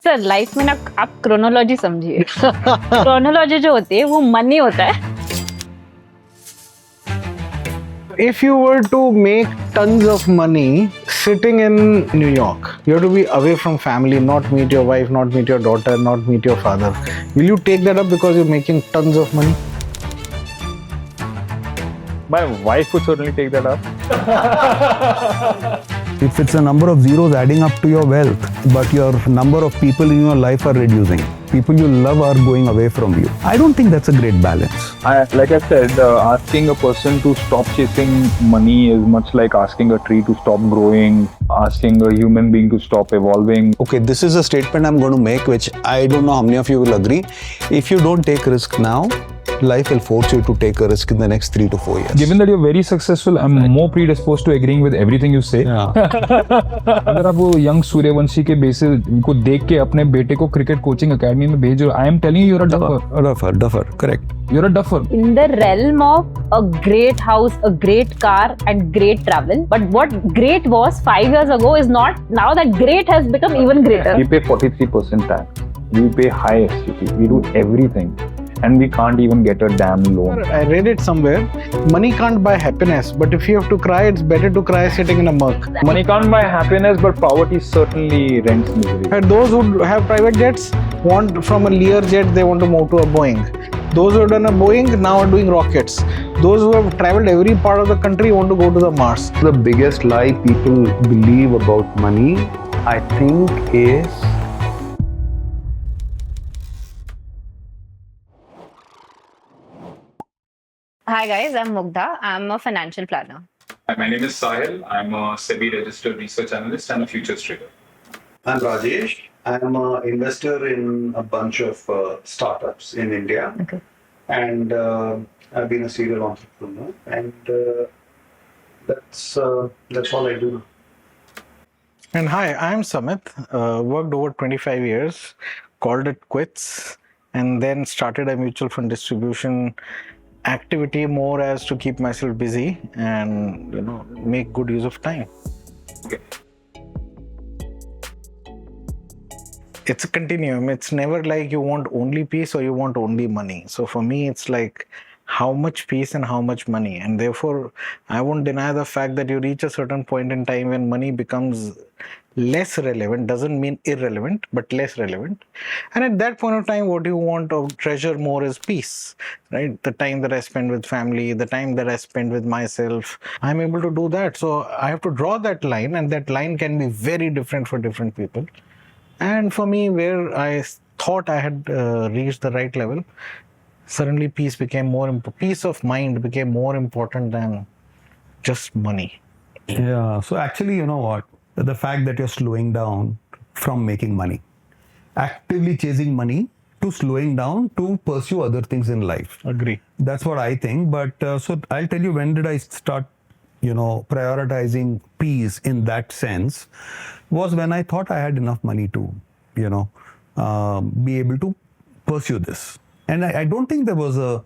Sir life में ना आप क्रोनोलॉजी समझिए. क्रोनोलॉजी जो होती है वो मनी होता है. If you were to make tons of money sitting in New York, you have to be away from family, not meet your wife, not meet your daughter, not meet your father. Will you take that up because you're making tons of money? My wife would certainly take that up. If it's a number of zeros adding up to your wealth, but your number of people in your life are reducing, people you love are going away from you, I don't think that's a great balance. Like I said, asking a person to stop chasing money is much like asking a tree to stop growing, asking a human being to stop evolving. Okay, this is a statement I'm going to make, which I don't know how many of you will agree. If you don't take risk now, life will force you to take a risk in the next 3 to 4 years. Given that you're very successful, I'm more predisposed to agreeing with everything you say. अगर आप वो young Suryavanshi के basis को देख के अपने बेटे को क्रिकेट कोचिंग एकेडमी में भेज रहे हो, I am telling you, you're a duffer. Duffer, correct. You're a duffer. In the realm of a great house, a great car, and great travel, but what great was 5 years ago is not now. That great has become even greater. We pay 43% tax. We pay high STT. We do everything. And we can't even get a damn loan. I read it somewhere. Money can't buy happiness, but if you have to cry, it's better to cry sitting in a mug. Money can't buy happiness, but poverty certainly rents misery. And those who have private jets want from a Lear jet, they want to move to a Boeing. Those who have done a Boeing now are doing rockets. Those who have traveled every part of the country want to go to the Mars. The biggest lie people believe about money, I think, is Hi guys, I'm Mugdha. I'm a financial planner. Hi, my name is Sahil. I'm a SEBI registered research analyst and a futures trader. I'm Rajesh. I'm an investor in a bunch of startups in India. Okay. And I've been a serial entrepreneur. And that's all I do. And hi, I'm Samit. Worked over 25 years, called it quits, and then started a mutual fund distribution activity more as to keep myself busy and make good use of time. Okay. It's a continuum. It's never like you want only peace or you want only money. So for me, it's like how much peace and how much money. And therefore, I won't deny the fact that you reach a certain point in time when money becomes less relevant. Doesn't mean irrelevant, but less relevant. And at that point of time, what you want to treasure more is peace, right? The time that I spend with family, the time that I spend with myself, I'm able to do that. So I have to draw that line, and that line can be very different for different people. And for me, where I thought I had reached the right level, suddenly peace of mind became more important than just money. Yeah, so actually, you know what? The fact that you're slowing down from making money, actively chasing money to slowing down to pursue other things in life. Agree. That's what I think. But so I'll tell you, when did I start, prioritizing peace in that sense, was when I thought I had enough money to, be able to pursue this. And I don't think there was a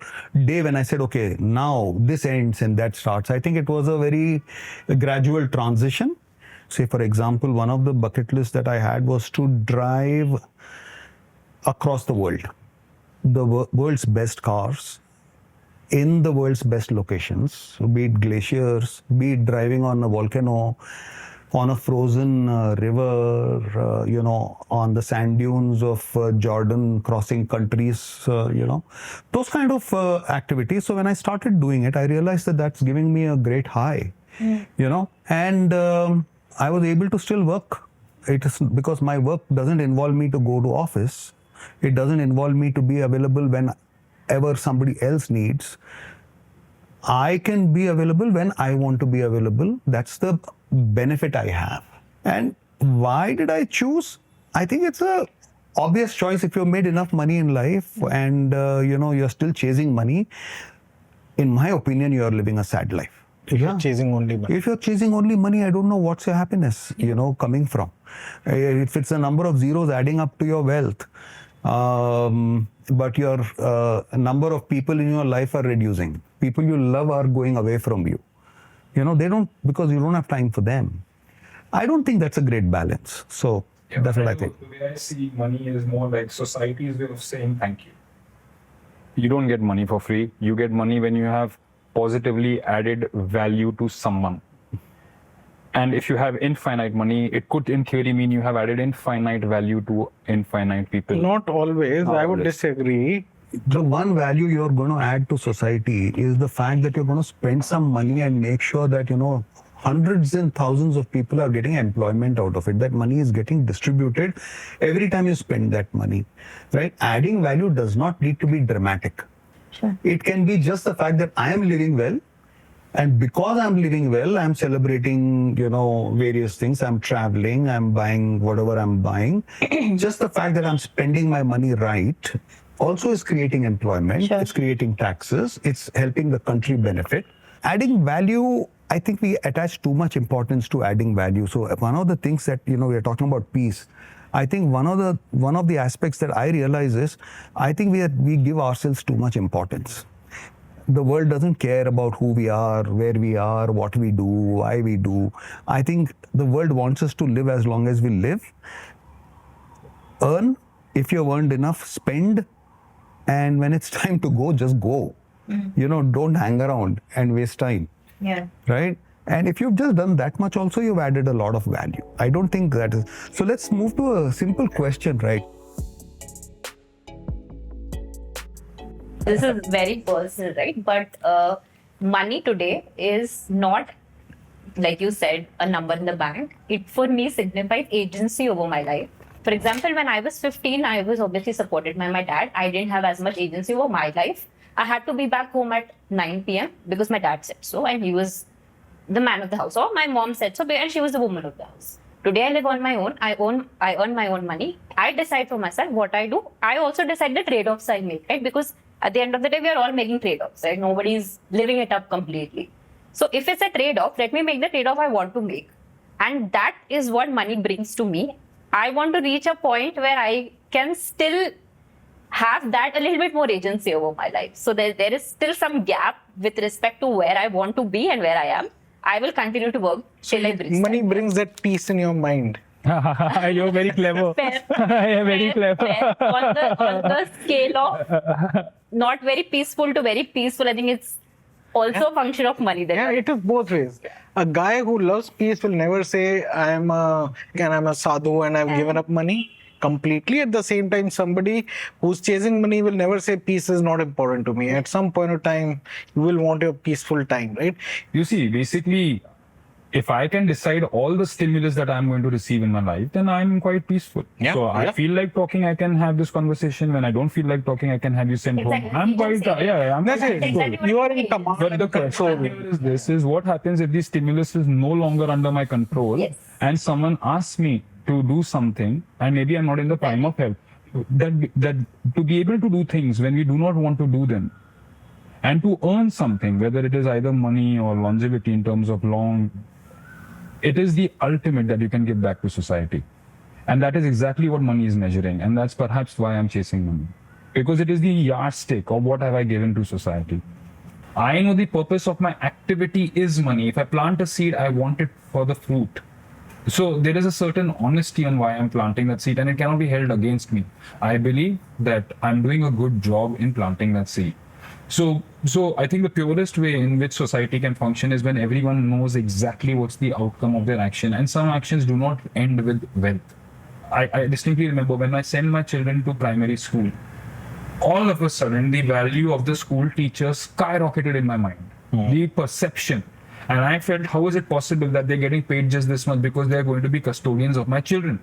day when I said, okay, now this ends and that starts. I think it was a very gradual transition. Say, for example, one of the bucket lists that I had was to drive across the world, the world's best cars, in the world's best locations, so be it glaciers, be it driving on a volcano, on a frozen river, on the sand dunes of Jordan, crossing countries, those kind of activities. So when I started doing it, I realized that that's giving me a great high, and I was able to still work. It is because my work doesn't involve me to go to office. It doesn't involve me to be available whenever somebody else needs. I can be available when I want to be available. That's the benefit I have. And why did I choose? I think it's a obvious choice. If you've made enough money in life and you're still chasing money, in my opinion, you're living a sad life. If you're chasing only money. If you're chasing only money, I don't know what's your happiness, coming from. If it's a number of zeros adding up to your wealth, but your number of people in your life are reducing. People you love are going away from you. They don't, because you don't have time for them. I don't think that's a great balance. So That's what I think. The way I see money is more like society's way of saying thank you. You don't get money for free. You get money when you have positively added value to someone. And if you have infinite money, it could in theory mean you have added infinite value to infinite people. Not always. Not I would always. disagree. The one value you're going to add to society is the fact that you're going to spend some money and make sure that, hundreds and thousands of people are getting employment out of it. That money is getting distributed every time you spend that money, right? Adding value does not need to be dramatic. Sure. It can be just the fact that I am living well. And because I'm living well, I'm celebrating, various things. I'm traveling, I'm buying whatever I'm buying. Just the fact that I'm spending my money right also is creating employment. Sure. It's creating taxes. It's helping the country benefit. Adding value, I think we attach too much importance to adding value. So one of the things that, we're talking about peace. I think one of the aspects that I realize is, I think we give ourselves too much importance. The world doesn't care about who we are, where we are, what we do, why we do. I think the world wants us to live as long as we live. Earn, if you've earned enough, spend, and when it's time to go, just go. Don't hang around and waste time. Yeah. Right? And if you've just done that much also, you've added a lot of value. I don't think that is... So let's move to a simple question, right? This is very personal, right? But money today is not, like you said, a number in the bank. It for me signifies agency over my life. For example, when I was 15, I was obviously supported by my dad. I didn't have as much agency over my life. I had to be back home at 9 p.m. because my dad said so, and he was the man of the house. Or my mom said so, and she was the woman of the house. Today I live on my own. I earn my own money. I decide for myself what I do. I also decide the trade-offs I make, right? Because at the end of the day, we are all making trade-offs, right? Nobody's living it up completely. So if it's a trade-off, let me make the trade-off I want to make. And that is what money brings to me. I want to reach a point where I can still have that a little bit more agency over my life. So there is still some gap with respect to where I want to be and where I am. I will continue to work till I bridge Money that. brings that peace in your mind. You're very clever. Fair. You're very Fair, clever. fair. On the scale of not very peaceful to very peaceful, I think it's also a function of money. Yeah, it is both ways. A guy who loves peace will never say, I'm a sadhu and I've given up money completely. At the same time, somebody who's chasing money will never say peace is not important to me. At some point of time, you will want your peaceful time, right? You see, basically, if I can decide all the stimulus that I'm going to receive in my life, then I'm quite peaceful. Yeah, So I yeah. feel like talking, I can have this conversation. When I don't feel like talking, I can have you sent Exactly. home. I'm You quite, just say it. I'm That's quite it. peaceful. Exactly. You are in command But the and question control. here is this, is what happens if the stimulus is no longer under my control Yes. and someone asks me to do something and maybe I'm not in the prime of health. That to be able to do things when we do not want to do them and to earn something, whether it is either money or longevity in terms of long, it is the ultimate that you can give back to society. And that is exactly what money is measuring. And that's perhaps why I'm chasing money. Because it is the yardstick of what have I given to society. I know the purpose of my activity is money. If I plant a seed, I want it for the fruit. So there is a certain honesty on why I'm planting that seed and it cannot be held against me. I believe that I'm doing a good job in planting that seed. So I think the purest way in which society can function is when everyone knows exactly what's the outcome of their action, and some actions do not end with wealth. I distinctly remember when I sent my children to primary school, all of a sudden the value of the school teacher skyrocketed in my mind. The perception. And I felt, how is it possible that they're getting paid just this much because they're going to be custodians of my children?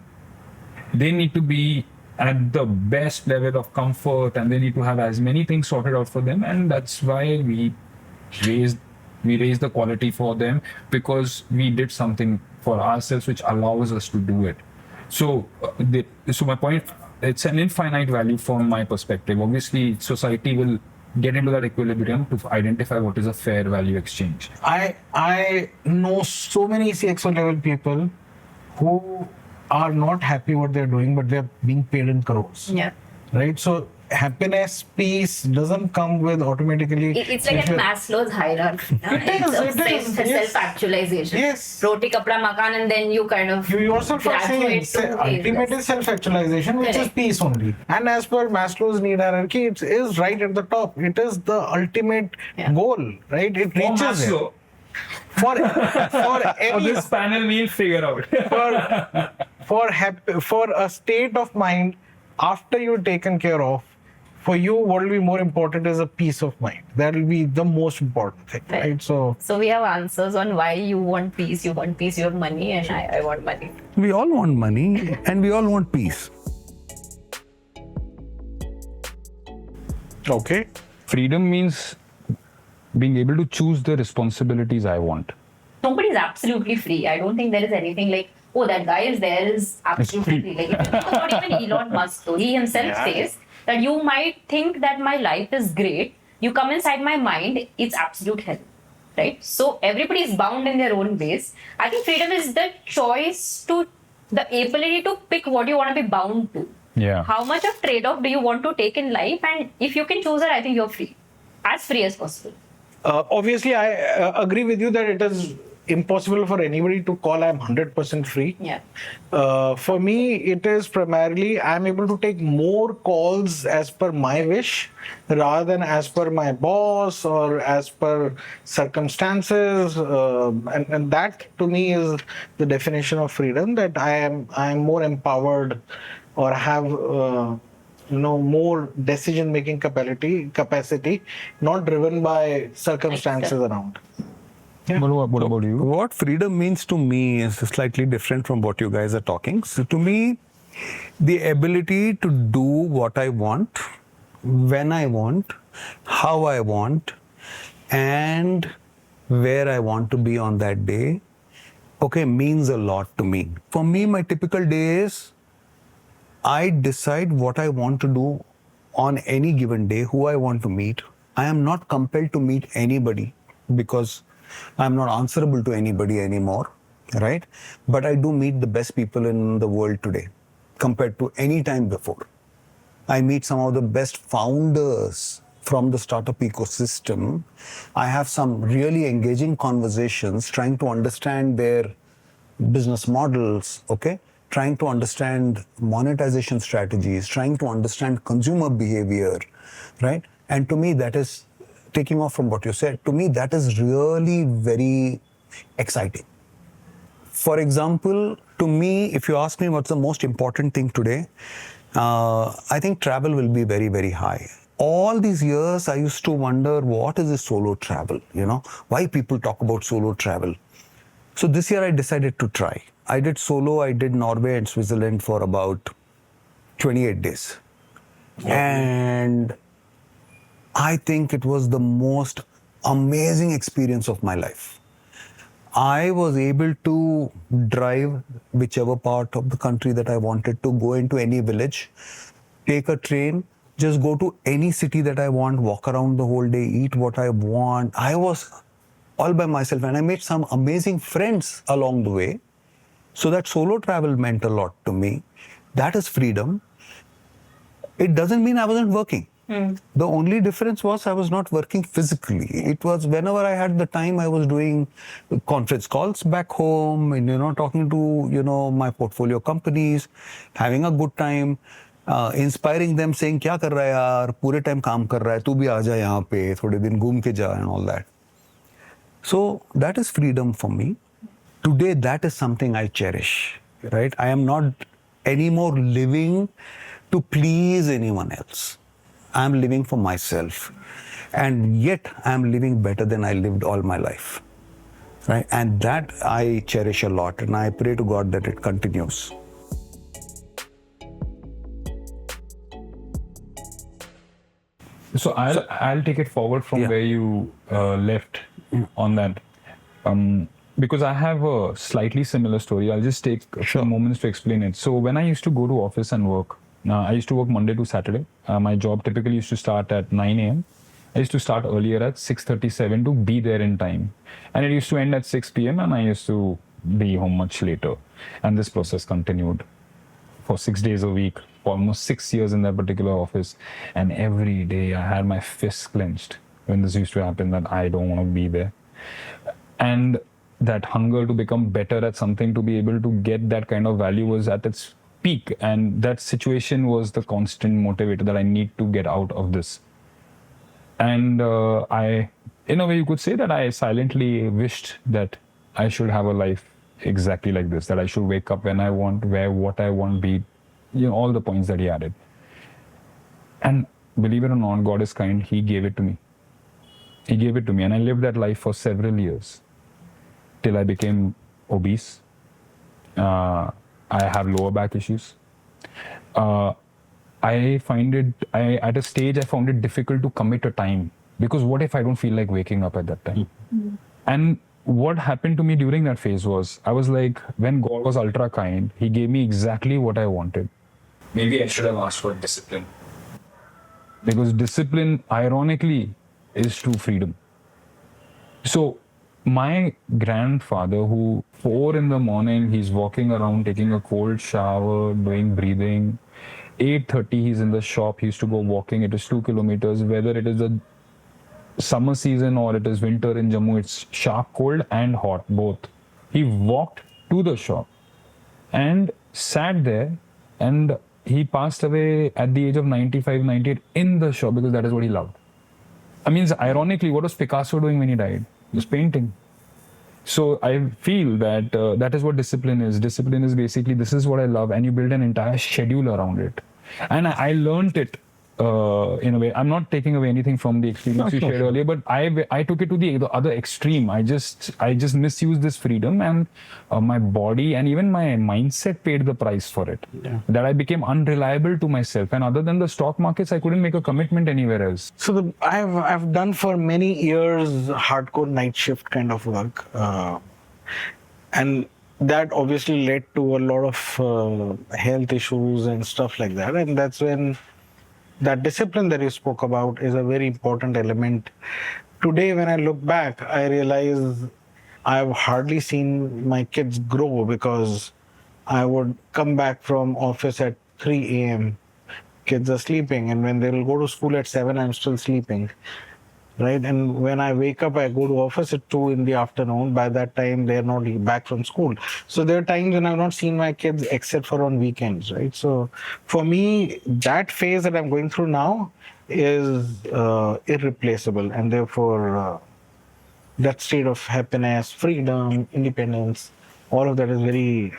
They need to be at the best level of comfort and they need to have as many things sorted out for them, and that's why we raised the quality for them, because we did something for ourselves which allows us to do it. So my point, it's an infinite value from my perspective. Obviously society will get into that equilibrium to identify what is a fair value exchange. I know so many CXO level people who are not happy what they're doing, but they're being paid in crores. Yeah. Right? So happiness, peace doesn't come with automatically. It's like a Maslow's hierarchy. Self-actualization. Yes. Roti, kapda, makan, and then you kind of You yourself are saying graduate to ultimate is self-actualization, which is Correct. peace only. And as per Maslow's need hierarchy, it is right at the top. It is the ultimate goal, right? It reaches it. For any This panel will figure out. for a state of mind after you're taken care of, for you, what will be more important is a peace of mind. That will be the most important thing, right? So we have answers on why you want peace, you have money, and I want money. We all want money and we all want peace. okay, Freedom means being able to choose the responsibilities I want. Nobody's absolutely free. I don't think there is anything like, oh, that guy is there is absolutely free. Like, not even Elon Musk, though. He himself says that you might think that my life is great. You come inside my mind, it's absolute hell. Right? So everybody is bound in their own ways. I think freedom is the choice to, the ability to pick what you want to be bound to. Yeah. How much of trade-off do you want to take in life? And if you can choose it, I think you're free. As free as possible. obviously, I agree with you that it is impossible for anybody to call I'm 100% free. Yeah. For me, it is primarily I'm able to take more calls as per my wish rather than as per my boss or as per circumstances. And that to me is the definition of freedom, that I am more empowered or have more decision-making capacity, not driven by circumstances around. What about you? What freedom means to me is slightly different from what you guys are talking. So to me, the ability to do what I want, when I want, how I want, and where I want to be on that day, means a lot to me. For me, my typical day is I decide what I want to do on any given day, who I want to meet. I am not compelled to meet anybody because I'm not answerable to anybody anymore, right? But I do meet the best people in the world today compared to any time before. I meet some of the best founders from the startup ecosystem. I have some really engaging conversations trying to understand their business models, trying to understand monetization strategies, trying to understand consumer behavior, right? And to me, that is, taking off from what you said, to me, that is really very exciting. For example, to me, if you ask me what's the most important thing today, I think travel will be very, very high. All these years, I used to wonder, what is this solo travel? Why people talk about solo travel? So this year I decided to try. I did solo, I did Norway and Switzerland for about 28 days. And I think it was the most amazing experience of my life. I was able to drive whichever part of the country that I wanted to, go into any village, take a train, just go to any city that I want, walk around the whole day, eat what I want. I was all by myself and I made some amazing friends along the way. So that solo travel meant a lot to me. That is freedom. It doesn't mean I wasn't working. The only difference was I was not working physically. It was whenever I had the time, I was doing conference calls back home and, talking to, my portfolio companies, having a good time, inspiring them, saying, "Kya kar raha hai yaar? Pure time kaam kar raha hai. Tu bhi aa ja yahan pe, thode din ghum ke ja," and all that. So that is freedom for me. Today, that is something I cherish, right? I am not anymore living to please anyone else. I'm living for myself. And yet, I'm living better than I lived all my life, right? And that I cherish a lot. And I pray to God that it continues. So I'll take it forward from where you left on that. Because I have a slightly similar story. I'll just take a few moments to explain it. So when I used to go to office and work, I used to work Monday to Saturday. My job typically used to start at 9 a.m. I used to start earlier at 6:37 to be there in time. And it used to end at 6 p.m. and I used to be home much later. And this process continued for 6 days a week, for almost 6 years in that particular office, and every day I had my fists clenched when this used to happen, that I don't want to be there. And that hunger to become better at something, to be able to get that kind of value, was at its peak, and that situation was the constant motivator that I need to get out of this. And I, in a way, you could say that I silently wished that I should have a life exactly like this, that I should wake up when I want, wear what I want, be, all the points that he added. And believe it or not, God is kind. He gave it to me. He gave it to me, and I lived that life for several years till I became obese. I have lower back issues. I find it, at a stage, I found it difficult to commit a time, because what if I don't feel like waking up at that time? And what happened to me during that phase was, I was like, when God was ultra kind, He gave me exactly what I wanted. Maybe I should have asked for discipline. Because discipline, ironically, is true freedom. So, my grandfather, who 4 a.m, he's walking around, taking a cold shower, doing breathing. 8:30, he's in the shop. He used to go walking. It is 2 kilometers. Whether it is the summer season or it is winter in Jammu, it's sharp cold and hot, both. He walked to the shop and sat there, and he passed away at the age of 95, 98 in the shop, because that is what he loved. I mean, ironically, what was Picasso doing when he died? He was painting. So I feel that that is what discipline is. Discipline is basically, this is what I love, and you build an entire schedule around it. And I learned it in a way. I'm not taking away anything from the experience you shared earlier, but I took it to the other extreme. I just misused this freedom, and my body and even my mindset paid the price for it. Yeah. That I became unreliable to myself, and other than the stock markets, I couldn't make a commitment anywhere else. So I've done for many years hardcore night shift kind of work, and that obviously led to a lot of health issues and stuff like that. And that's when that discipline that you spoke about is a very important element. Today, when I look back, I realize I've hardly seen my kids grow, because I would come back from office at 3 a.m. Kids are sleeping, and when they'll go to school at 7, I'm still sleeping. Right? And when I wake up, I go to office at 2 in the afternoon. By that time, they're not back from school. So there are times when I've not seen my kids except for on weekends, right? So for me, that phase that I'm going through now is irreplaceable. And therefore, that state of happiness, freedom, independence, all of that is very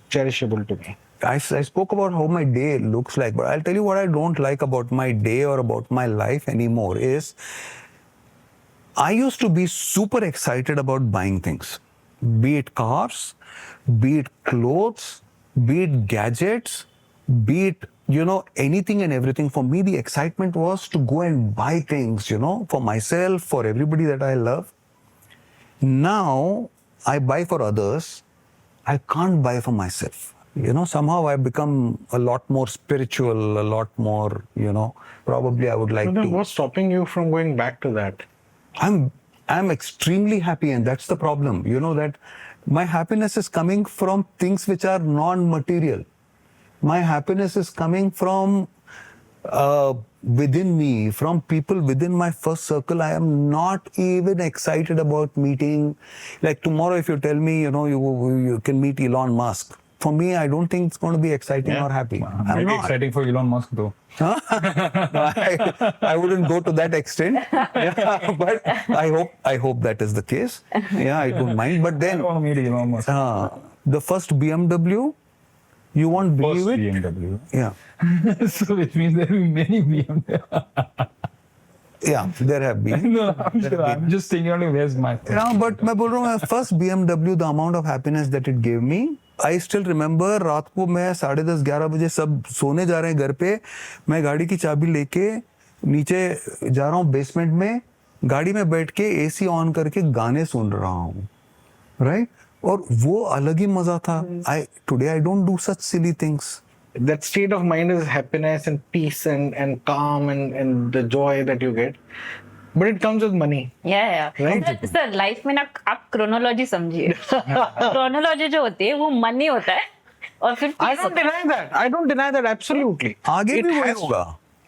cherishable to me. I spoke about how my day looks like, but I'll tell you what I don't like about my day or about my life anymore is, I used to be super excited about buying things, be it cars, be it clothes, be it gadgets, be it, anything and everything. For me, the excitement was to go and buy things, for myself, for everybody that I love. Now, I buy for others. I can't buy for myself. Somehow I've become a lot more spiritual, a lot more, probably I would like to. What's stopping you from going back to that? I'm extremely happy, and that's the problem. That my happiness is coming from things which are non-material. My happiness is coming from within me, from people within my first circle. I am not even excited about meeting. Like tomorrow, if you tell me, you can meet Elon Musk. For me, I don't think it's going to be exciting or happy. Maybe exciting for Elon Musk though. I wouldn't go to that extent. Yeah, but I hope that is the case. Yeah, I don't mind. But then, I don't want to meet Elon Musk. The first BMW, you won't believe First it. BMW. Yeah. So which means there will be many BMW. Yeah, there have been. No, I'm sure. I'm just thinking only where's my first. Yeah, but मैं बोल रहा हूँ, first BMW, the amount of happiness that it gave me. I still remember, रात को मैं 10:30-11 बजे सब सोने जा रहे हैं घर पे, मैं गाड़ी की चाबी लेके नीचे जा रहा हूँ बेसमेंट में, गाड़ी में बैठ के AC ऑन करके गाने सुन रहा हूँ, right? और वो अलग ही मजा था. Today I don't do such silly things. That state of mind is happiness and peace and calm and the joy that you get. But it comes with money. Yeah. Right? Sir life में ना आप chronology समझिए. Chronology जो होती है वो money होता है और फिर I peace don't deny that. I don't deny that absolutely. आगे It भी वही has- होगा.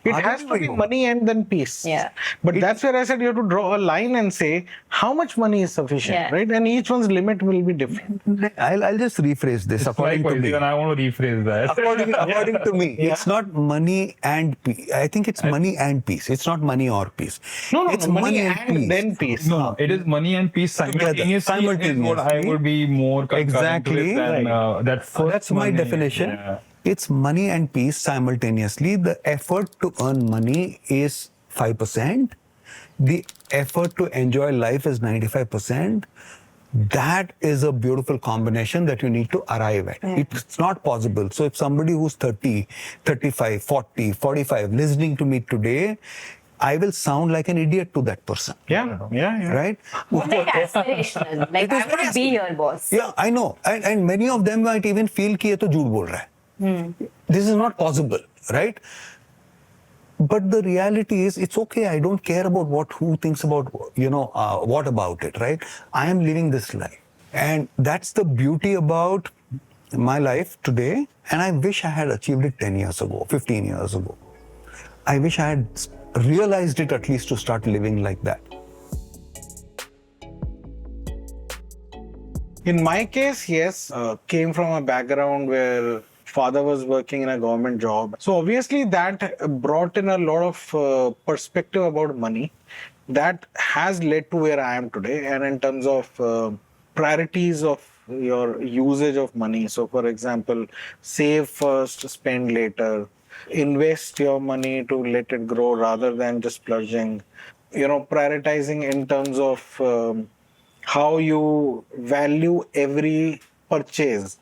It आगे has भी to वही be होगा. money and then peace. Yeah. But that's where I said you have to draw a line and say how much money is sufficient, Yeah. right? And each one's limit will be different. I'll just rephrase this according to Likewise, me. even I want to rephrase that. According to me, it's not money and peace. I think it's money and peace. It's not money or peace. No, it's money and then peace. No, it is money and peace simultaneously. Is what I Simultaneously. would be more concerned Exactly. with than that first That's my money. definition. Yeah. It's money and peace simultaneously. The effort to earn money is 5%. The effort to enjoy life is 95%. That is a beautiful combination that you need to arrive at. It's not possible. So if somebody who's 30, 35, 40, 45 listening to me today, I will sound like an idiot to that person. Yeah. Right? like aspirational. Like I want to be your boss. Yeah, I know. And many of them might even feel कि ये तो झूठ बोल रहा है. This is not possible, right? But the reality is, it's okay. I don't care about who thinks about, what about it, right? I am living this life. And that's the beauty about my life today. And I wish I had achieved it 10 years ago, 15 years ago. I wish I had realized it at least to start living like that. In my case, yes, came from a background where father was working in a government job. So obviously that brought in a lot of perspective about money that has led to where I am today. And in terms of priorities of your usage of money. So for example, save first, spend later, invest your money to let it grow rather than just splurging, prioritizing in terms of how you value every purchase.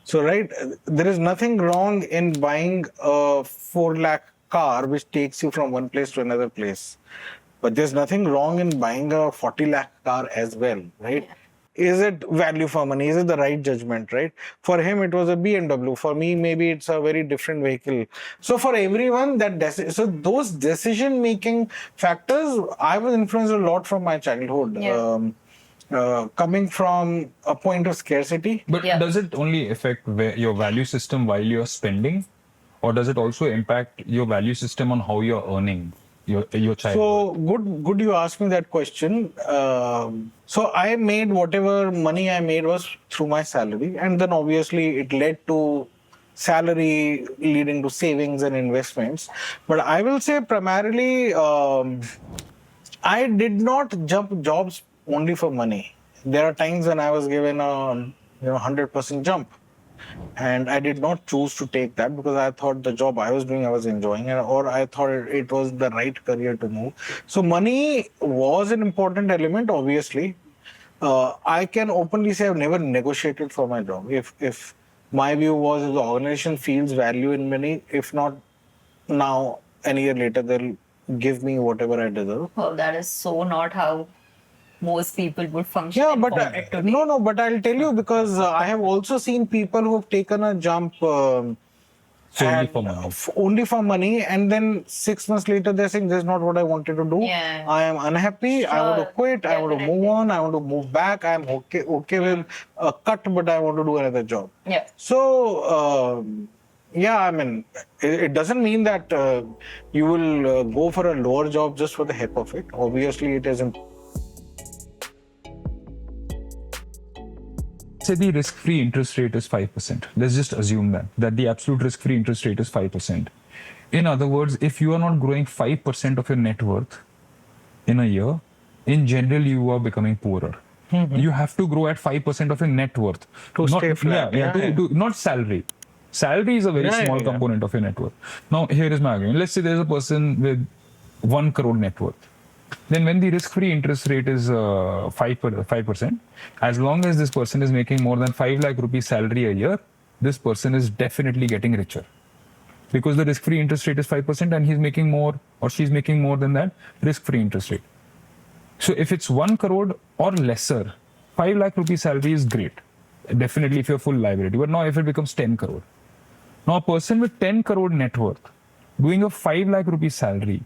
So, right, there is nothing wrong in buying a 4 lakh car which takes you from one place to another place. But there's nothing wrong in buying a 40 lakh car as well, right? Yeah. Is it value for money? Is it the right judgment, right? For him, it was a BMW. For me, maybe it's a very different vehicle. So for everyone, so those decision-making factors, I was influenced a lot from my childhood. Yeah. Coming from a point of scarcity. But does it only affect your value system while you're spending, or does it also impact your value system on how you're earning your child? So good you asked me that question. So I made whatever money I made was through my salary, and then obviously it led to salary leading to savings and investments. But I will say primarily, I did not jump jobs only for money. There are times when I was given a 100% jump, and I did not choose to take that because I thought the job I was doing I was enjoying, or I thought it was the right career to move. So money was an important element, obviously. I can openly say I've never negotiated for my job. If my view was if the organization feels value in money, if not now, a year later they'll give me whatever I deserve. Well, that is so not how most people would function. Yeah, in but corporate today. no, but I'll tell you because I have also seen people who have taken a jump only for money, and then 6 months later they're saying this is not what I wanted to do. Yeah. I am unhappy. I want to Sure, quit. I want to move definitely. on. I want to move back. I'm okay with a cut, but I want to do another job. Yeah. So. I mean, it doesn't mean that you will go for a lower job just for the heck of it. Obviously, it isn't. Say the risk-free interest rate is 5%. Let's just assume that the absolute risk-free interest rate is 5%. In other words, if you are not growing 5% of your net worth in a year, in general, you are becoming poorer. Mm-hmm. You have to grow at 5% of your net worth. To stay flat. Not salary. Salary is a very small component of your net worth. Now, here is my argument. Let's say there's a person with 1 crore net worth. Then when the risk-free interest rate is 5%, as long as this person is making more than 5 lakh rupees salary a year, this person is definitely getting richer. Because the risk-free interest rate is 5% and he's making more or she's making more than that risk-free interest rate. So if it's 1 crore or lesser, 5 lakh rupees salary is great. Definitely if you're full liability. But now if it becomes 10 crore. Now a person with 10 crore net worth doing a 5 lakh rupees salary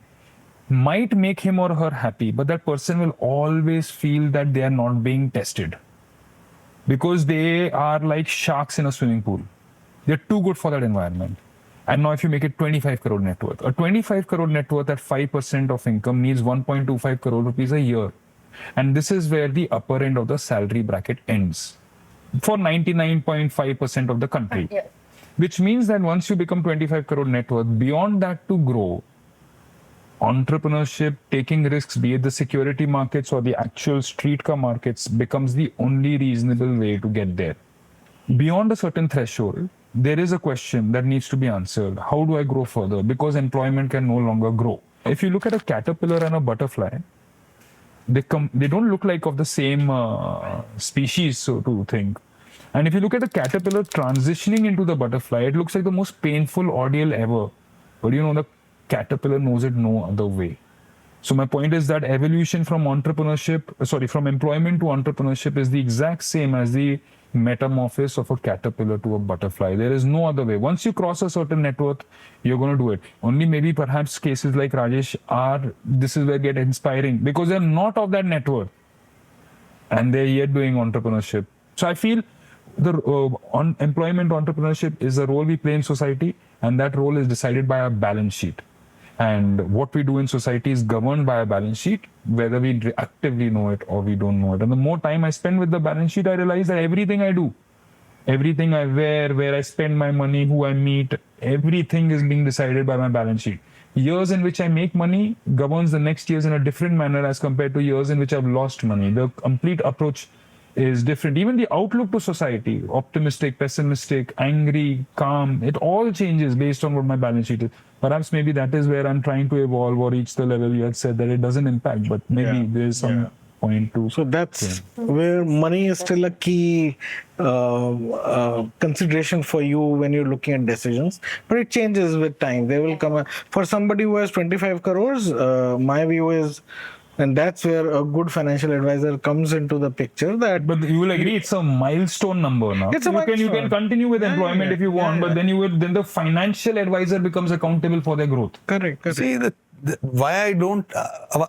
might make him or her happy, but that person will always feel that they are not being tested because they are like sharks in a swimming pool. They're too good for that environment. And now if you make it 25 crore net worth, a 25 crore net worth at 5% of income needs 1.25 crore rupees a year. And this is where the upper end of the salary bracket ends for 99.5% of the country. Yeah. Which means that once you become 25 crore net worth, beyond that to grow, entrepreneurship, taking risks, be it the security markets or the actual streetcar markets, becomes the only reasonable way to get there. Beyond a certain threshold, there is a question that needs to be answered. How do I grow further? Because employment can no longer grow. If you look at a caterpillar and a butterfly, they don't look like of the same species, so to think. And if you look at the caterpillar transitioning into the butterfly, it looks like the most painful ordeal ever. But you know, the caterpillar knows it no other way. So my point is that evolution from from employment to entrepreneurship is the exact same as the metamorphosis of a caterpillar to a butterfly. There is no other way. Once you cross a certain net worth, you're going to do it. Only maybe perhaps cases like Rajesh this is where get inspiring because they're not of that net worth and they're yet doing entrepreneurship. So I feel the employment entrepreneurship is a role we play in society, and that role is decided by our balance sheet. And what we do in society is governed by a balance sheet, whether we actively know it or we don't know it. And the more time I spend with the balance sheet, I realize that everything I do, everything I wear, where I spend my money, who I meet, everything is being decided by my balance sheet. Years in which I make money governs the next years in a different manner as compared to years in which I've lost money. The complete approach is different. Even the outlook to society, optimistic, pessimistic, angry, calm, it all changes based on what my balance sheet is. Perhaps maybe that is where I'm trying to evolve or reach the level you had said that it doesn't impact, but maybe there is some point to. So that's where money is still a key consideration for you when you're looking at decisions. But it changes with time. They will come. For somebody who has 25 crores, my view is, and that's where a good financial advisor comes into the picture. But you will agree it's a milestone number now. It's a milestone. You can continue with employment if you want, but then then the financial advisor becomes accountable for their growth. Correct. See, why I don't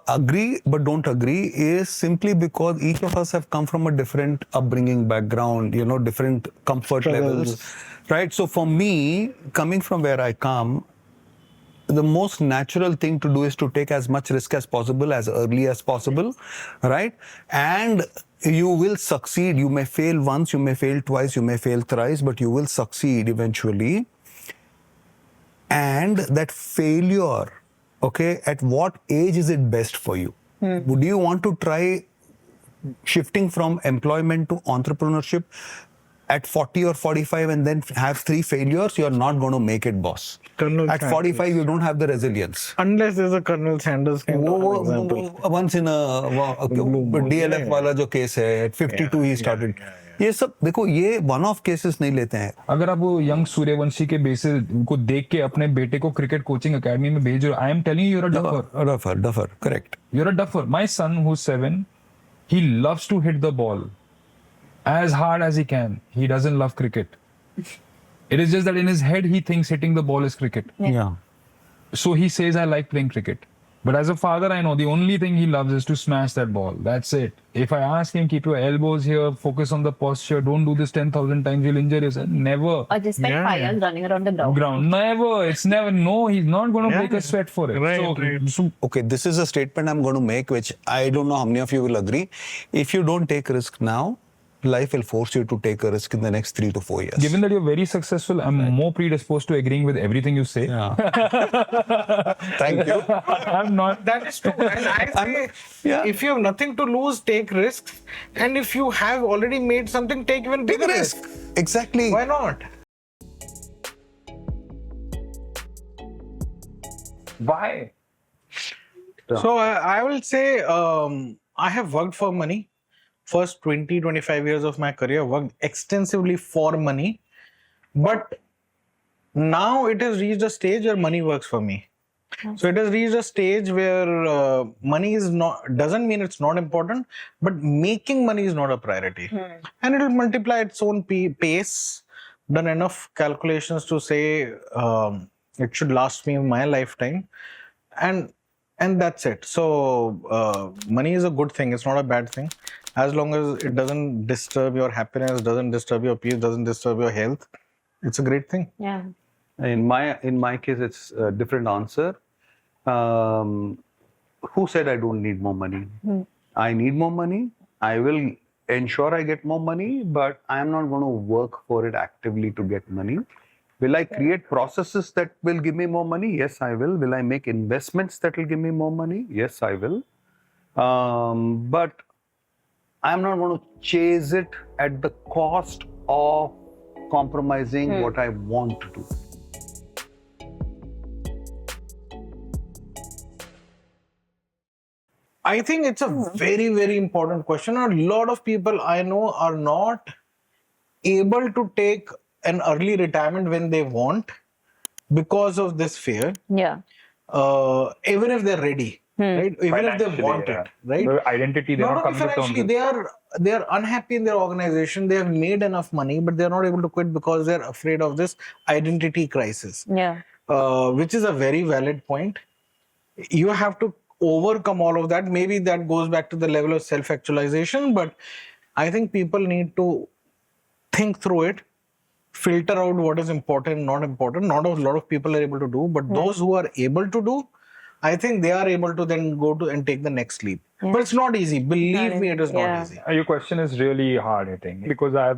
agree but don't agree is simply because each of us have come from a different upbringing background, different comfort levels, right? So for me, coming from where I come, the most natural thing to do is to take as much risk as possible, as early as possible, right? And you will succeed. You may fail once, you may fail twice, you may fail thrice, but you will succeed eventually. And that failure, okay, at what age is it best for you? Would you want to try shifting from employment to entrepreneurship at 40 or 45 and then have 3 failures? You're not going to make it, boss. At 45, you don't have the resilience. Unless there's a Colonel Sanders kind of example. Once in a DLF वाला जो case है, at 52 he started. ये सब देखो, ये one off cases नहीं लेते हैं. अगर आप वो यंग सूर्यवंशी के बेसिस को देख के अपने बेटे को क्रिकेट कोचिंग एकेडमी में भेज रहे हो, I am telling you, you're a duffer. Duffer, correct. You're a duffer. My son, who's 7, he loves to hit the ball as hard as he can. He doesn't love cricket. It is just that in his head he thinks hitting the ball is cricket. Yeah. So he says, I like playing cricket. But as a father, I know the only thing he loves is to smash that ball. That's it. If I ask him, keep your elbows here, focus on the posture, don't do this 10,000 times, you'll injure yourself. Never. Or just spend 5 years running around the ground. Never. It's never. No, he's not going to break a sweat for it. Right. Okay, this is a statement I'm going to make, which I don't know how many of you will agree. If you don't take risk now, life will force you to take a risk in the next 3 to 4 years. Given that you're very successful, I'm more predisposed to agreeing with everything you say. Yeah. Thank you. I'm not. That is true. And I say, if you have nothing to lose, take risks. And if you have already made something, take even bigger risk. Exactly. Why not? Why? So I will say I have worked for money. First 20-25 years of my career, worked extensively for money. But now it has reached a stage where money works for me. So it has reached a stage where money is doesn't mean it's not important, but making money is not a priority. And it will multiply its own pace. Done enough calculations to say it should last me my lifetime. And that's it. So money is a good thing. It's not a bad thing. As long as it doesn't disturb your happiness, doesn't disturb your peace, doesn't disturb your health, It's a great thing. Yeah. In my case, it's a different answer. Who said I don't need more money? I need more money. I will ensure I get more money, but I am not going to work for it actively to get money. Will I create processes that will give me more money? Yes, I will. Will I make investments that will give me more money? Yes, I will. But I'm not going to chase it at the cost of compromising what I want to do. I think it's a very, very important question. A lot of people I know are not able to take an early retirement when they want because of this fear. Yeah. Even if they're ready, right? Even if they Financially, want yeah. it, right? The identity, they're Not not only coming to terms financially, with. they are unhappy in their organization. They have made enough money, but they're not able to quit because they're afraid of this identity crisis. Yeah. Which is a very valid point. You have to overcome all of that. Maybe that goes back to the level of self-actualization, but I think people need to think through it, filter out what is important and not important. Not a lot of people are able to do, but those who are able to do, I think they are able to then go to and take the next leap. But it's not easy. Believe me, it is not easy. Your question is really hard hitting because I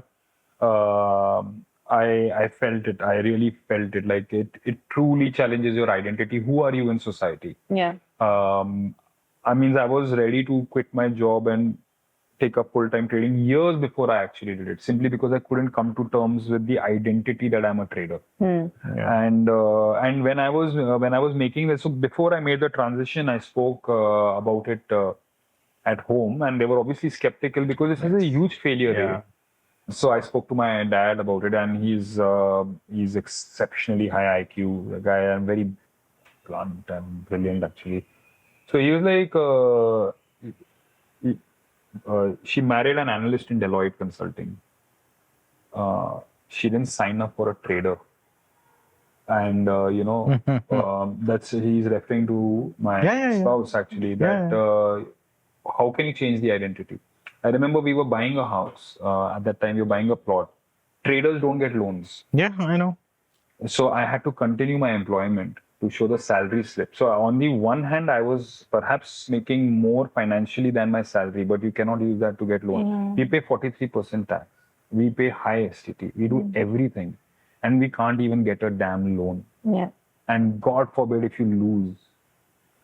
felt it. I really felt it. Like it truly challenges your identity. Who are you in society? Yeah. I mean, I was ready to quit my job and take up full-time trading years before I actually did it, simply because I couldn't come to terms with the identity that I'm a trader. And when I was making this, so before I made the transition, I spoke about it at home, and they were obviously skeptical because this is a huge failure. Really. So I spoke to my dad about it, and he's exceptionally high IQ. The guy, I'm very blunt and brilliant actually. So he was like. She married an analyst in Deloitte Consulting. She didn't sign up for a trader. And, that's, he's referring to my spouse actually, that how can you change the identity? I remember we were buying a house. At that time, we were buying a plot. Traders don't get loans. Yeah, I know. So I had to continue my employment to show the salary slip. So on the one hand, I was perhaps making more financially than my salary, but you cannot use that to get loan. We pay 43% tax. We pay high STT. We do everything. And we can't even get a damn loan. Yeah. And God forbid if you lose,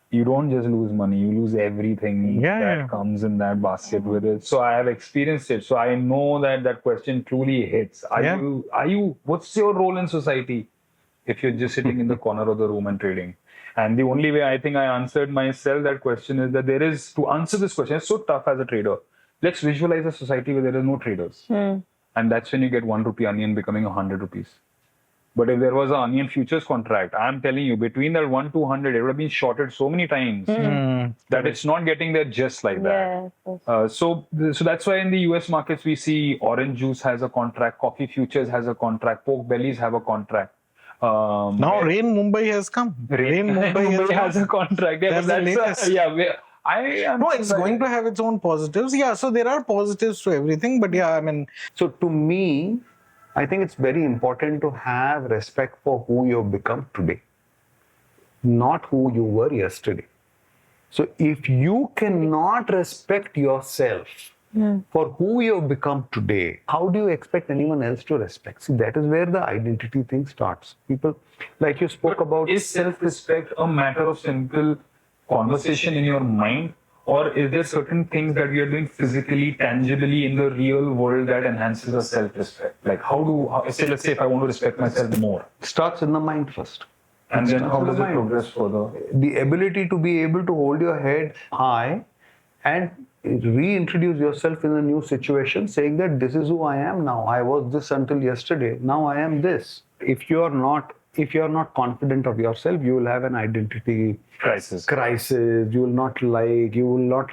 you don't just lose money, you lose everything that comes in that basket with it. So I have experienced it. So I know that question truly hits. Are you, what's your role in society? If you're just sitting in the corner of the room and trading. And the only way I think I answered myself that question is that there is, to answer this question, it's so tough as a trader. Let's visualize a society where there are no traders. And that's when you get 1 rupee onion becoming 100 rupees. But if there was an onion futures contract, I'm telling you, between that 1 to 100, it would have been shorted so many times that it's not getting there just like that. So that's why in the US markets, we see orange juice has a contract, coffee futures has a contract, pork bellies have a contract. Now Rain Mumbai has come. Rain Mumbai has a contract. Yeah, that's the latest. It's going to have its own positives. Yeah, so there are positives to everything. But yeah, I mean, So to me, I think it's very important to have respect for who you've become today, not who you were yesterday. So if you cannot respect yourself for who you've become today, how do you expect anyone else to respect? See, that is where the identity thing starts. People, like you spoke about. Is self-respect a matter of simple conversation in your mind? Or is there certain things that we are doing physically, tangibly in the real world that enhances our self-respect? Like let's say if I want to respect myself more. Starts in the mind first. And then how does it progress further? The ability to be able to hold your head high and reintroduce yourself in a new situation, saying that this is who I am now. I was this until yesterday. Now I am this. If you are not confident of yourself, you will have an identity Crisis. You will not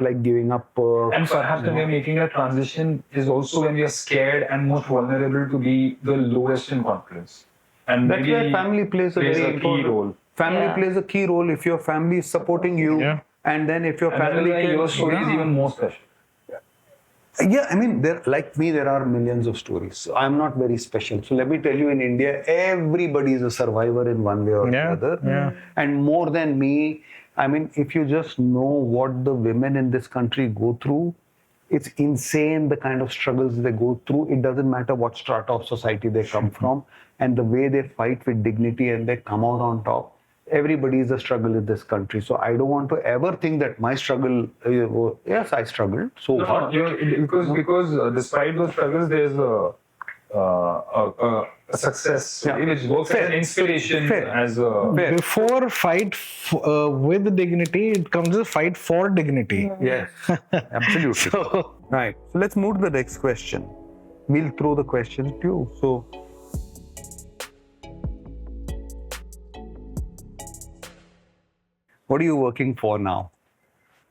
like giving up. And perhaps when we are making a transition is also when we are scared and most vulnerable to be the lowest in confidence. And that's where family plays a very important role. Family plays a key role. If your family is supporting you, and then if your family your story is even more special. Yeah, I mean, like me, there are millions of stories. So I'm not very special. So let me tell you, in India, everybody is a survivor in one way or the Yeah, other. yeah. And more than me, I mean, if you just know what the women in this country go through, it's insane the kind of struggles they go through. It doesn't matter what strata of society they come from, and the way they fight with dignity and they come out on top. Everybody is a struggle in this country. So I don't want to ever think that my struggle, yes, I struggled so hard. Because despite those struggles, there's a success which works as an inspiration as a Before fight with dignity, it comes a fight for dignity. Yes, absolutely. Right. So let's move to the next question. We'll throw the questions to you. So, what are you working for now?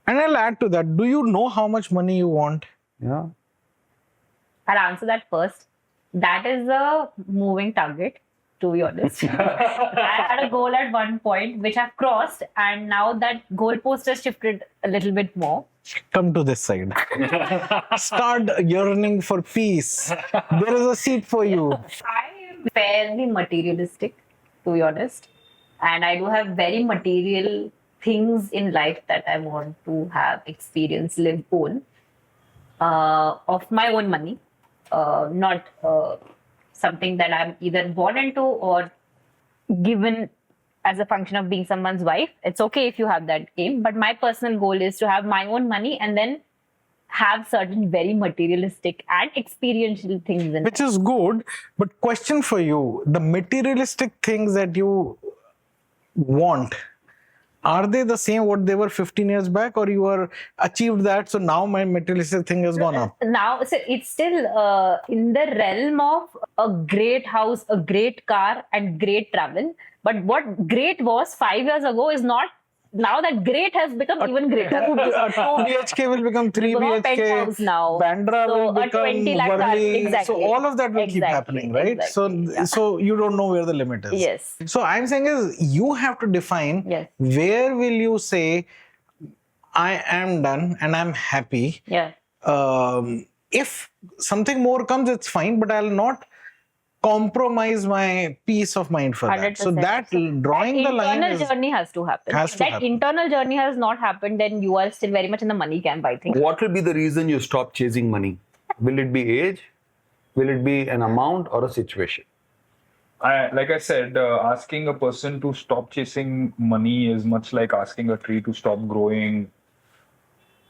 And I'll add to that. Do you know how much money you want? Yeah. I'll answer that first. That is a moving target, to be honest. I had a goal at one point which I've crossed, and now that goalpost has shifted a little bit more. Come to this side. Start yearning for peace. There is a seat for you. I am fairly materialistic, to be honest, and I do have very material things in life that I want to have, experience, live, own, of my own money. Not something that I'm either born into or given as a function of being someone's wife. It's okay if you have that aim, but my personal goal is to have my own money and then have certain very materialistic and experiential things in Which life. is good, but question for you, the materialistic things that you want, are they the same what they were 15 years back, or you are achieved that, so now my materialistic thing has gone up? Now, so it's still in the realm of a great house, a great car, and great travel. But what great was 5 years ago is not. Now that great has become even greater. A 2 BHK will become 3 Become a BHK. penthouse now. Bandra So will a become 20 lakh car, Worli. exactly. So all of that will keep Exactly, happening, right? exactly, So you don't know where the limit is. Yes. So I'm saying is you have to define Yes. where will you say I am done and I'm happy. Yeah. If something more comes, it's fine, but I'll not compromise my peace of mind for that. 100%. So that drawing the line internal is journey has to happen. has If to that happen. internal journey has not happened, then you are still very much in the money camp, I think. What will be the reason you stop chasing money? Will it be age? Will it be an amount or a situation? like I said, asking a person to stop chasing money is much like asking a tree to stop growing,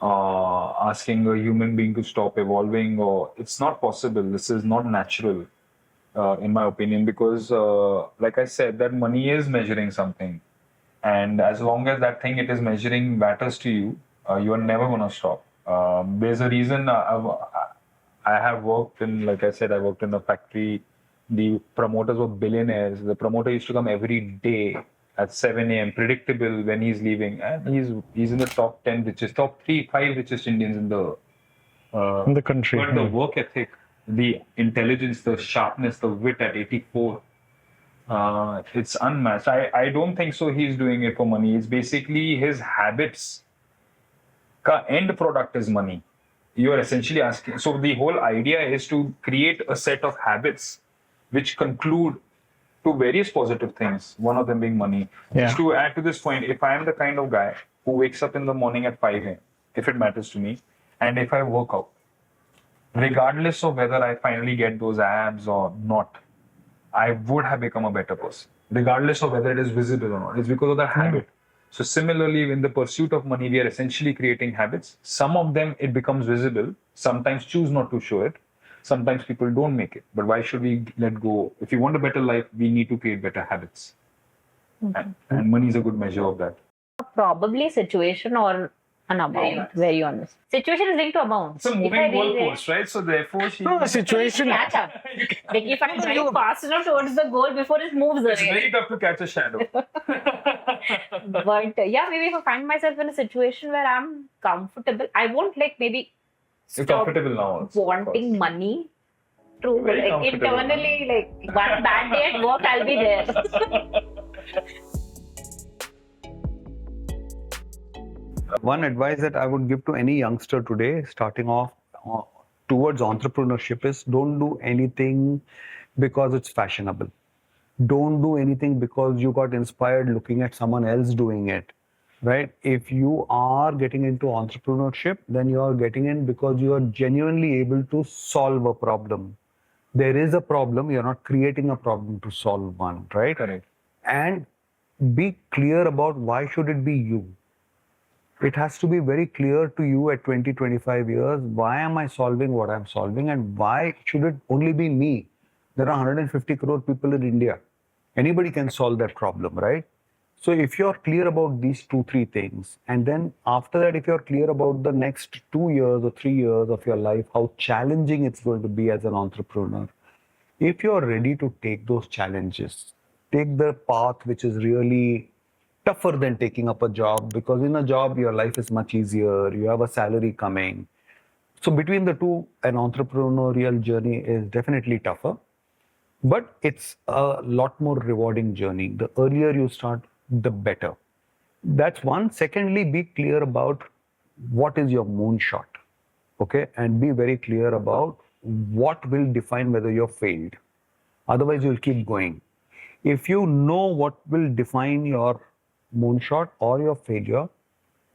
asking a human being to stop evolving, or it's not possible. This is not natural, in my opinion, because, like I said, that money is measuring something, and as long as that thing it is measuring matters to you, you are never gonna stop. There's a reason I have worked in, like I said, I worked in a factory. The promoters were billionaires. The promoter used to come every day at 7 a.m. predictable when he's leaving, and he's in the top 10 richest, top 5 richest Indians in the country. But the work ethic, the intelligence, the sharpness, the wit at 84, it's unmatched. I don't think so. He's doing it for money. It's basically his habits. Ka end product is money. You are essentially asking. So the whole idea is to create a set of habits which conclude to various positive things, one of them being money. Yeah. Just to add to this point, if I am the kind of guy who wakes up in the morning at 5 a.m., if it matters to me, and if I work out, regardless of whether I finally get those abs or not, I would have become a better person, regardless of whether it is visible or not. It's because of that habit. So similarly, in the pursuit of money, we are essentially creating habits. Some of them, it becomes visible. Sometimes choose not to show it. Sometimes people don't make it. But why should we let go? If you want a better life, we need to create better habits. And money is a good measure of that. Probably situation or an amount, very honest. Situation is linked to amount. It's a moving goalpost, right? So therefore, No, the situation. Catch up. Like if I'm going fast enough towards the goal before it moves it's away. very tough to catch a shadow. But yeah, maybe if I find myself in a situation where I'm comfortable, I won't like maybe You're stop comfortable now. Also, of course. wanting money. True, Very like comfortable internally, like one bad day at work, I'll be there. One advice that I would give to any youngster today, starting off towards entrepreneurship is don't do anything because it's fashionable. Don't do anything because you got inspired looking at someone else doing it, right? If you are getting into entrepreneurship, then you are getting in because you are genuinely able to solve a problem. There is a problem, you're not creating a problem to solve one, right? Correct. And be clear about why should it be you. It has to be very clear to you at 20, 25 years, why am I solving what I'm solving and why should it only be me? There are 150 crore people in India. Anybody can solve that problem, right? So if you're clear about these 2-3 things, and then after that, if you're clear about the next 2 years or 3 years of your life, how challenging it's going to be as an entrepreneur, if you're ready to take those challenges, take the path which is really tougher than taking up a job, because in a job, your life is much easier, you have a salary coming. So between the two, an entrepreneurial journey is definitely tougher, but it's a lot more rewarding journey. The earlier you start, the better. That's one. Secondly, be clear about what is your moonshot, okay? And be very clear about what will define whether you're failed. Otherwise, you'll keep going. If you know what will define your moonshot or your failure,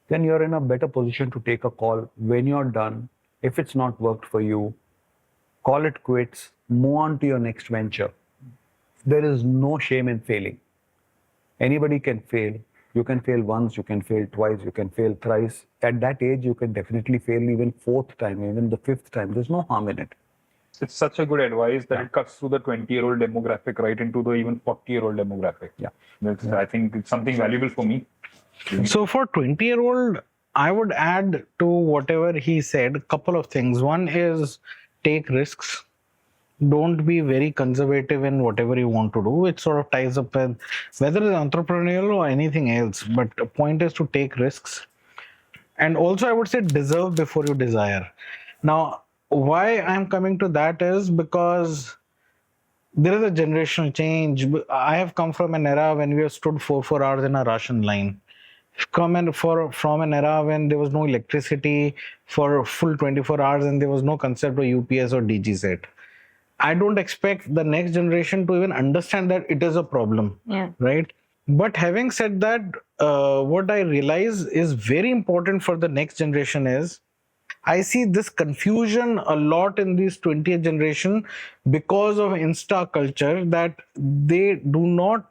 then you're in a better position to take a call when you're done. If it's not worked for you, call it quits, move on to your next venture. There is no shame in failing. Anybody can fail. You can fail once, you can fail twice, you can fail thrice. At that age, you can definitely fail even 4th time, even the 5th time. There's no harm in it. It's such a good advice that it cuts through the 20-year-old demographic right into the even 40-year-old demographic. Yeah. I think it's something valuable for me. So for 20-year-old, I would add to whatever he said a couple of things. One is take risks. Don't be very conservative in whatever you want to do. It sort of ties up with whether it's entrepreneurial or anything else. But the point is to take risks. And also, I would say deserve before you desire. Now, why I'm coming to that is because there is a generational change. I have come from an era when we have stood 4 hours in a ration line. From an era when there was no electricity for full 24 hours and there was no concept of UPS or DG set. I don't expect the next generation to even understand that it is a problem, right? But having said that, what I realize is very important for the next generation is I see this confusion a lot in this 20th generation because of Insta culture, that they do not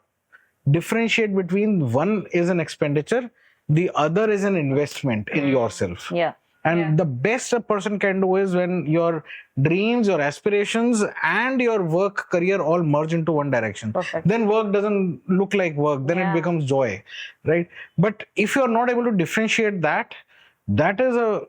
differentiate between one is an expenditure, the other is an investment in yourself. Yeah. And the best a person can do is when your dreams, your aspirations, and your work career all merge into one direction. Perfect. Then work doesn't look like work. Then it becomes joy, right? But if you're not able to differentiate that, that is a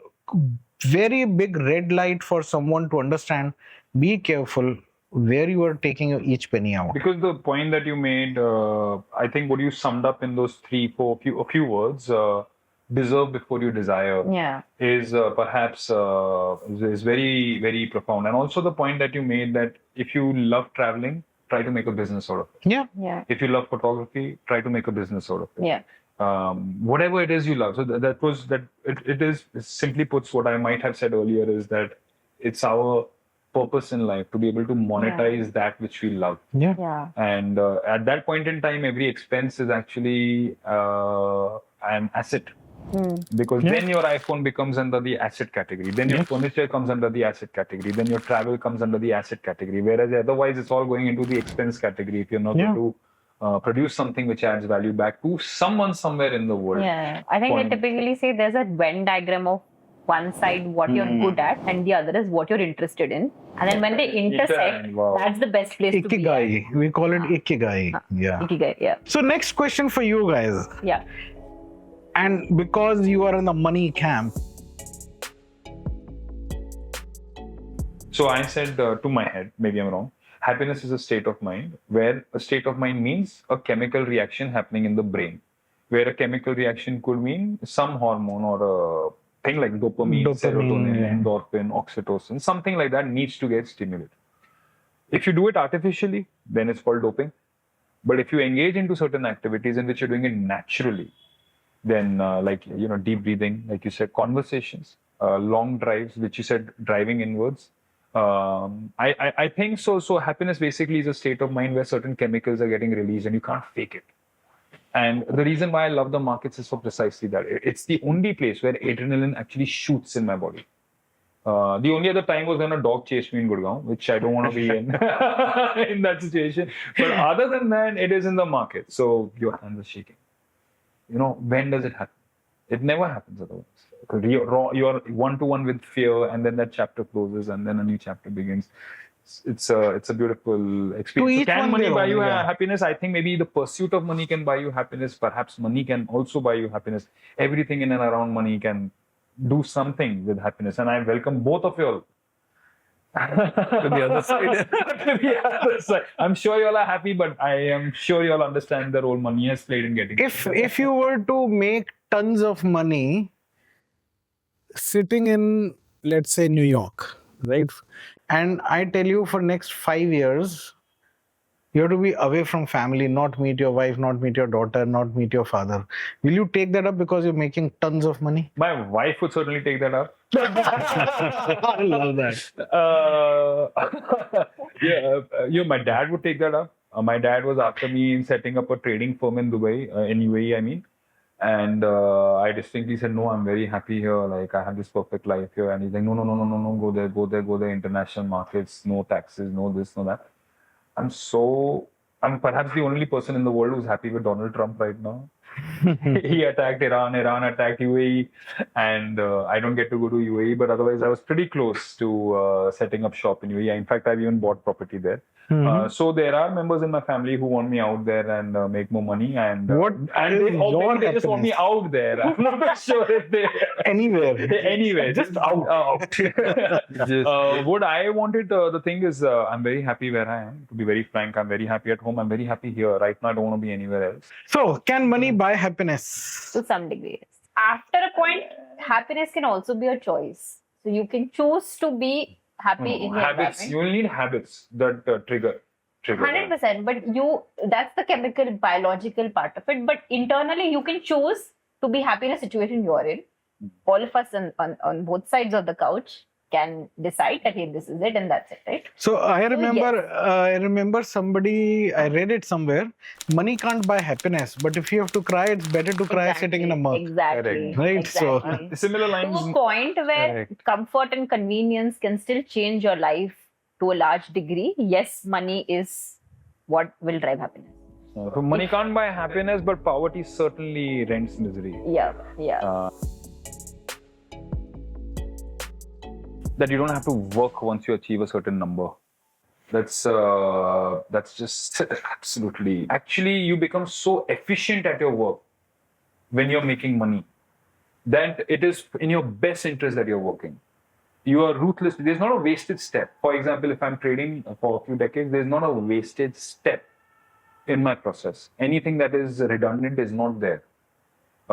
very big red light for someone to understand. Be careful where you are taking each penny out. Because the point that you made, I think what you summed up in those a few words, deserve before you desire, is perhaps is very, very profound. And also the point that you made that if you love traveling, try to make a business out of it. Yeah. If you love photography, try to make a business out of it. Yeah. Whatever it is you love. So it is simply puts what I might have said earlier is that it's our purpose in life to be able to monetize that which we love. Yeah. And at that point in time, every expense is actually an asset. Because then your iPhone becomes under the asset category. Then your furniture comes under the asset category. Then your travel comes under the asset category. Whereas otherwise, it's all going into the expense category if you're not going to produce something which adds value back to someone somewhere in the world. Yeah. I think they typically say there's a Venn diagram of one side what you're good at and the other is what you're interested in. And then when they intersect, that's the best place to be at. Ikigai. We call it Ikigai. Ikigai, yeah. So next question for you guys. Yeah. And because you are in the money camp. So I said to my head, maybe I'm wrong, happiness is a state of mind, where a state of mind means a chemical reaction happening in the brain, where a chemical reaction could mean some hormone or a thing like dopamine, serotonin, endorphin, oxytocin, something like that needs to get stimulated. If you do it artificially, then it's called doping. But if you engage into certain activities in which you're doing it naturally, then like, deep breathing, like you said, conversations, long drives, which you said driving inwards. I think so. So happiness basically is a state of mind where certain chemicals are getting released and you can't fake it. And the reason why I love the markets is for precisely that. It's the only place where adrenaline actually shoots in my body. The only other time was when a dog chased me in Gurgaon, which I don't want to be in in that situation. But other than that, it is in the market. So your hands are shaking. You know, when does it happen? It never happens otherwise. You're one-to-one with fear, and then that chapter closes, and then a new chapter begins. It's a beautiful experience. each So can one money their buy own, you yeah. happiness? I think maybe the pursuit of money can buy you happiness. Perhaps money can also buy you happiness. Everything in and around money can do something with happiness, and I welcome both of you all to the other side. To the other side. I'm sure you all are happy, but I am sure you all understand the role money has played in getting. If you were to make tons of money sitting in, let's say, New York, right? And I tell you, for next 5 years, you have to be away from family, not meet your wife, not meet your daughter, not meet your father. Will you take that up because you're making tons of money? My wife would certainly take that up. I love that. My dad would take that up. My dad was after me in setting up a trading firm in Dubai, in UAE, I mean. And I distinctly said, no, I'm very happy here. Like, I have this perfect life here. And he's like, no, go there, international markets, no taxes, no this, no that. I'm perhaps the only person in the world who's happy with Donald Trump right now. He attacked Iran attacked UAE, and I don't get to go to UAE, but otherwise I was pretty close to setting up shop in UAE. In fact, I've even bought property there. So there are members in my family who want me out there and make more money, and What and is your they just want me happiness? out there. I'm not sure if they Anywhere. just out. What I wanted, the thing is, I'm very happy where I am. To be very frank, I'm very happy at home. I'm very happy here. Right now, I don't want to be anywhere else. So, can money buy happiness? To some degree. Yes. After a point, happiness can also be a choice. So you can choose to be happy in your Habits. You environment. will need habits that trigger. 100%. But that's the chemical, biological part of it. But internally, you can choose to be happy in a situation you're in. All of us on both sides of the couch can decide that, hey, this is it and that's it, right? So I remember somebody, I read it somewhere, money can't buy happiness, but if you have to cry, it's better to cry sitting in a mug. Exactly. Right, so- Exactly. Similar To lines. a point where comfort and convenience can still change your life to a large degree. Yes, money is what will drive happiness. So money can't buy happiness, but poverty certainly rents misery. Yeah. That you don't have to work once you achieve a certain number. That's just absolutely. Actually, you become so efficient at your work when you're making money that it is in your best interest that you're working. You are ruthless. There's not a wasted step. For example, if I'm trading for a few decades, there's not a wasted step in my process. Anything that is redundant is not there.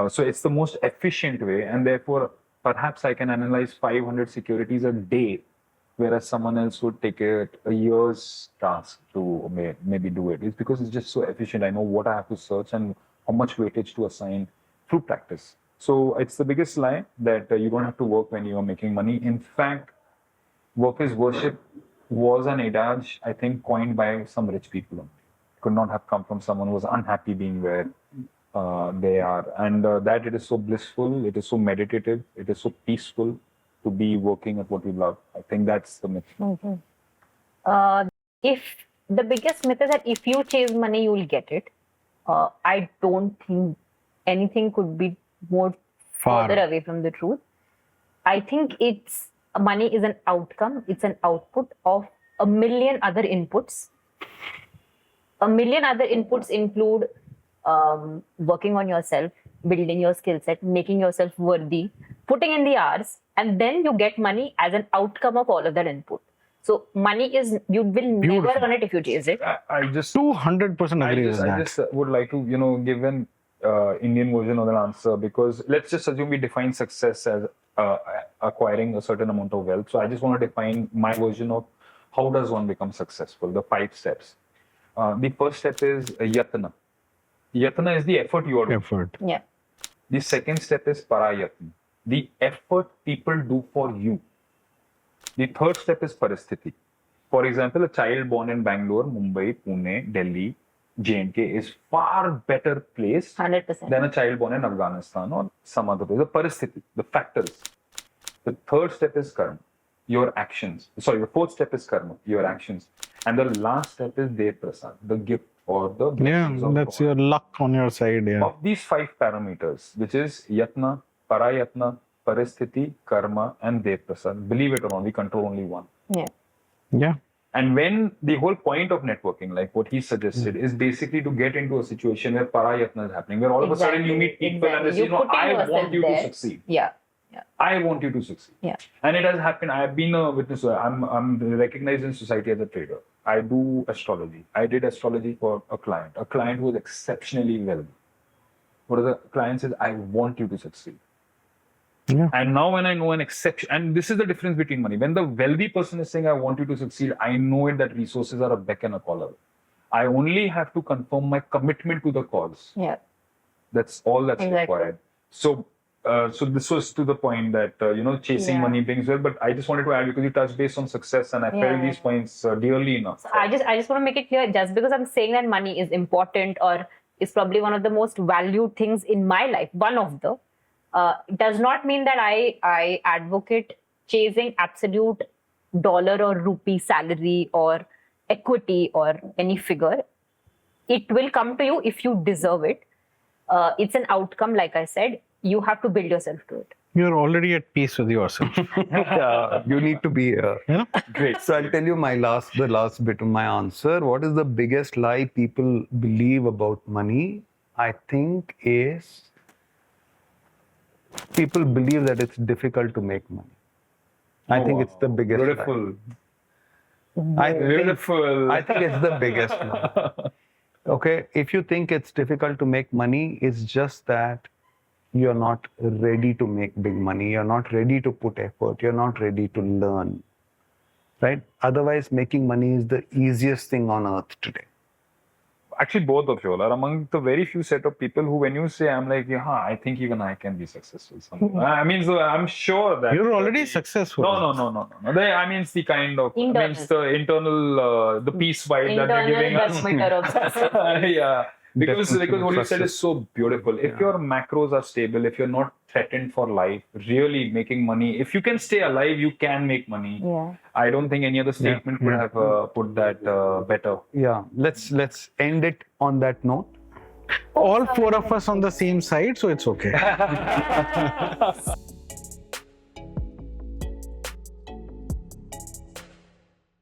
So it's the most efficient way, and therefore, perhaps I can analyze 500 securities a day, whereas someone else would take it a year's task to maybe do it. It's because it's just so efficient. I know what I have to search and how much weightage to assign through practice. So it's the biggest lie that you don't have to work when you are making money. In fact, work is worship was an adage, I think, coined by some rich people. It could not have come from someone who was unhappy being where they are. And that it is so blissful, it is so meditative, it is so peaceful to be working at what you love. I think that's the myth. If the biggest myth is that if you chase money, you will get it. I don't think anything could be more further away from the truth. I think money is an outcome. It's an output of a million other inputs. A million other inputs include working on yourself, building your skill set, making yourself worthy, putting in the hours, and then you get money as an outcome of all of that input. So money you will never earn it if you chase it. I just 200% agree with that. I just would like to, give an Indian version of the answer, because let's just assume we define success as acquiring a certain amount of wealth. So I just want to define my version of how does one become successful, the 5 steps. The first step is yatna. Yatna is the effort you are doing. Effort. Yeah. The second step is parayatna. the effort people do for you. The third step is paristhithi. For example, a child born in Bangalore, Mumbai, Pune, Delhi, J&K is far better placed 100%. than a child born in Afghanistan or some other place. The paristhithi, the factors. The third step is karma, your actions. Sorry, the fourth step is karma, your actions. And the last step is Dev Prasad, the gift or the blessings of that's God. your luck on your side. Yeah. Of these 5 parameters, which is yatna, parayatna, paristhithi, karma, and Dev Prasad, believe it or not, we control only one. Yeah. Yeah. And when the whole point of networking, like what he suggested, is basically to get into a situation where parayatna is happening, where all of a sudden you meet people and they say, You're putting I yourself want you there. to succeed. Yeah. I want you to succeed. Yeah. And it has happened. I have been a witness. I'm recognized in society as a trader. I do astrology. I did astrology for a client who was exceptionally wealthy. What the client says, I want you to succeed. Yeah. And now when I know an exception, and this is the difference between money. When the wealthy person is saying, I want you to succeed, I know it that resources are a beck and a call away. I only have to confirm my commitment to the cause. Yeah. That's all that's Exactly. required. So this was to the point that, chasing Yeah. money brings wealth, but I just wanted to add because you touched base on success and I felt Yeah. these points dearly enough. So I just want to make it clear, just because I'm saying that money is important or is probably one of the most valued things in my life, one of the, does not mean that I advocate chasing absolute dollar or rupee salary or equity or any figure. It will come to you if you deserve it. It's an outcome, like I said. You have to build yourself to it. You're already at peace with yourself. You need to be here. Great. So I'll tell you the last bit of my answer. What is the biggest lie people believe about money? I think is people believe that it's difficult to make money. I think it's the biggest lie. Beautiful. I think it's the biggest one. Okay, if you think it's difficult to make money, it's just that you're not ready to make big money. You're not ready to put effort. You're not ready to learn, right? Otherwise, making money is the easiest thing on earth today. Actually, both of you all are among the very few set of people who, when you say, I'm like, yeah, I think even I can be successful. I mean, so I'm sure that You're already successful. No. I mean, it's the kind of, Internal. it's the internal, the peace vibe that Internal you're giving us. meter obsessive. Yeah. Because Definitely what you said success. is so beautiful. If your macros are stable, if you're not threatened for life, really making money, if you can stay alive, you can make money. Yeah. I don't think any other statement could have put that better. Yeah, let's end it on that note. All 4 of us on the same side, so it's okay.